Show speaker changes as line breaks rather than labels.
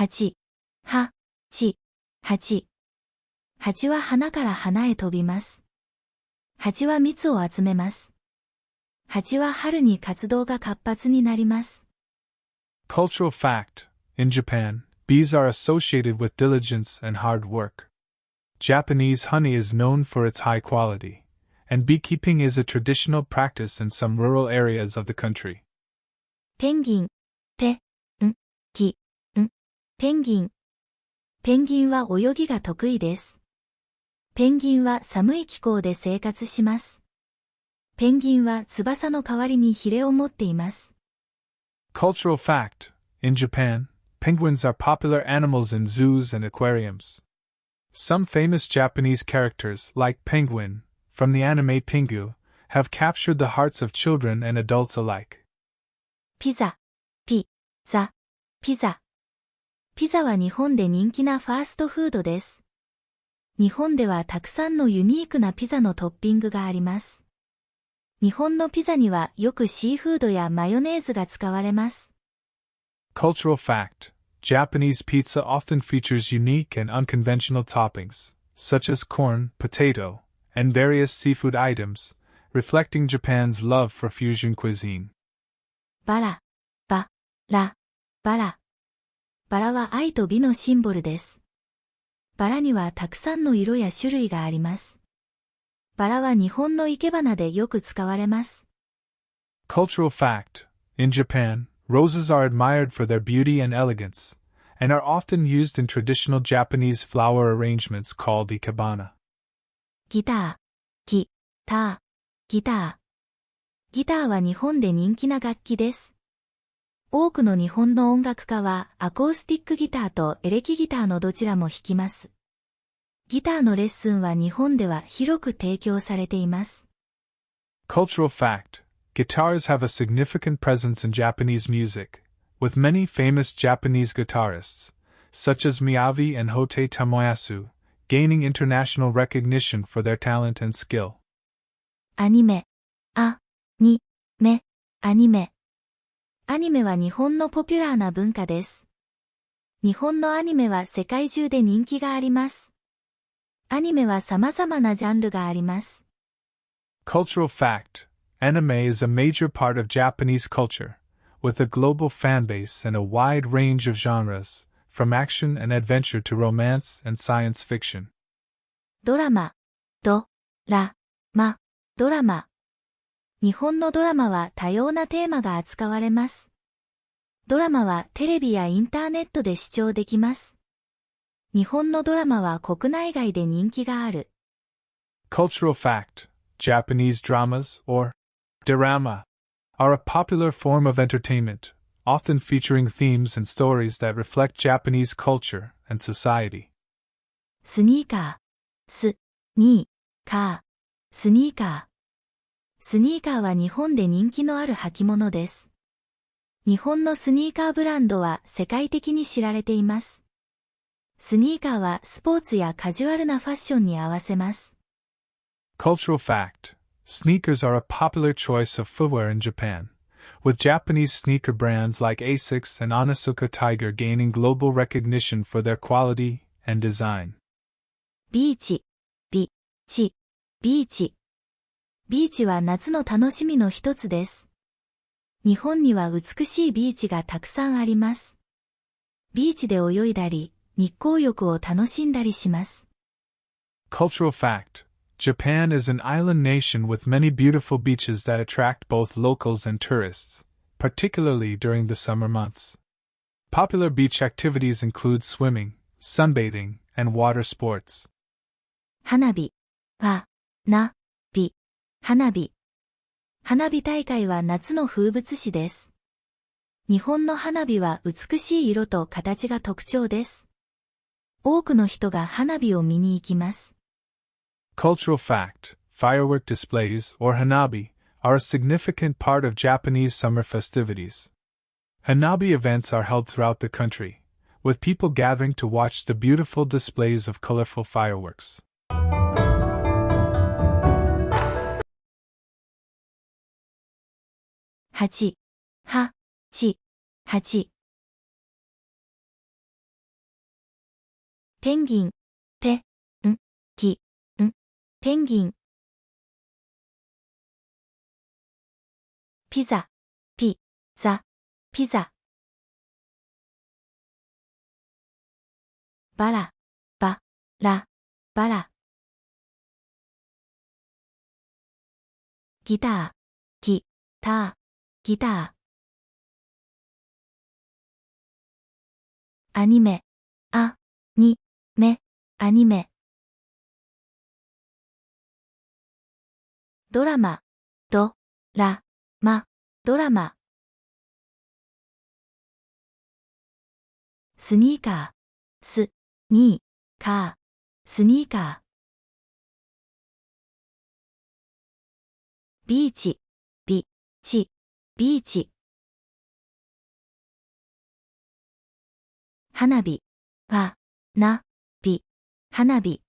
蜂、は、ち、蜂。蜂は花から花へ飛びます。蜂は蜜を集めます。蜂は春に活動が活発になります。
Cultural fact: in Japan, bees are associated with diligence and hard work. Japanese honey is known for its high quality, and beekeeping is a traditional practice in some rural areas of the country.
ペンギン、ペンギン。ペンギンは泳ぎが得意です。ペンギンは寒い気候で生活します。ペンギンは翼の代わりにヒレを持っています。
Cultural fact: in Japan, penguins are popular animals in zoos and aquariums. Some famous Japanese characters, like Penguin, from the anime Pingu, have captured the hearts of children and adults alike.
ピザ。ピザは日本で人気なファーストフードです。日本ではたくさんのユニークなピザのトッピングがあります。日本のピザにはよくシーフードやマヨネーズが使われます。
Cultural fact: Japanese pizza often features unique and unconventional toppings, such as corn, potato, and various seafood items, reflecting Japan's love for fusion cuisine.
バラは愛と美のシンボルです。バラにはたくさんの色や種類があります。バラは日本の生け花でよく使われます。
Cultural fact: in Japan, roses are admired for their beauty and elegance, and are often used in traditional Japanese flower arrangements called ikebana.
ギターは日本で人気な楽器です。多くの日本の音楽家はアコースティックギターとエレキギターのどちらも弾きます。ギターのレッスンは日本では広く提供されています。
Cultural fact: guitars have a significant presence in Japanese music, with many famous Japanese guitarists, such as Miyavi and Hote Tomoyasu, gaining international recognition for their talent and skill.
アニメは日本のポピュラーな文化です。日本のアニメは世界中で人気があります。アニメは様々なジャンルがあります。
Cultural fact: anime is a major part of Japanese culture, with a global fan base and a wide range of genres, from action and adventure to romance and science fiction.
ドラマ。日本のドラマは多様なテーマが扱われます。ドラマはテレビやインターネットで視聴できます。日本のドラマは国内外で人気がある。
Cultural fact: Japanese dramas, or dorama, are a popular form of entertainment, often featuring themes and stories that reflect Japanese culture and society.
スニーカーは日本で人気のある履物です。日本のスニーカーブランドは世界的に知られています。スニーカーはスポーツやカジュアルなファッションに合わせます。
Cultural fact: sneakers are a popular choice of footwear in Japan, with Japanese sneaker brands like Asics and Onitsuka Tiger gaining global recognition for their quality and design.
ビーチは夏の楽しみの一つです。日本には美しいビーチがたくさんあります。ビーチで泳いだり、日光浴を楽しんだりします。
Cultural fact: Japan is an island nation with many beautiful beaches that attract both locals and tourists, particularly during the summer months. Popular beach activities include swimming, sunbathing, and water sports.
花火大会は夏の風物詩です。日本の花火は美しい色と形が特徴です。多くの人が花火を見に行きます。
Cultural fact: firework displays, or hanabi, are a significant part of Japanese summer festivities. Hanabi events are held throughout the country, with people gathering to watch the beautiful displays of colorful fireworks.
ペンギン、ペ、ん、ギ、ん、ペンギン。ピザ、ピ、ザ、ピザ。バラ、バ、ラ、バラ。ギター、ギ、ター、ギター。アニメ、ア、ニ、メ、アニメ。ドラマ、ド、ラ、マ、ドラマ。スニーカー、ス、ニー、カー、スニーカー。ビーチ、ビ、チ、ビーチ。花火、ファ、ナ、ビ、花火。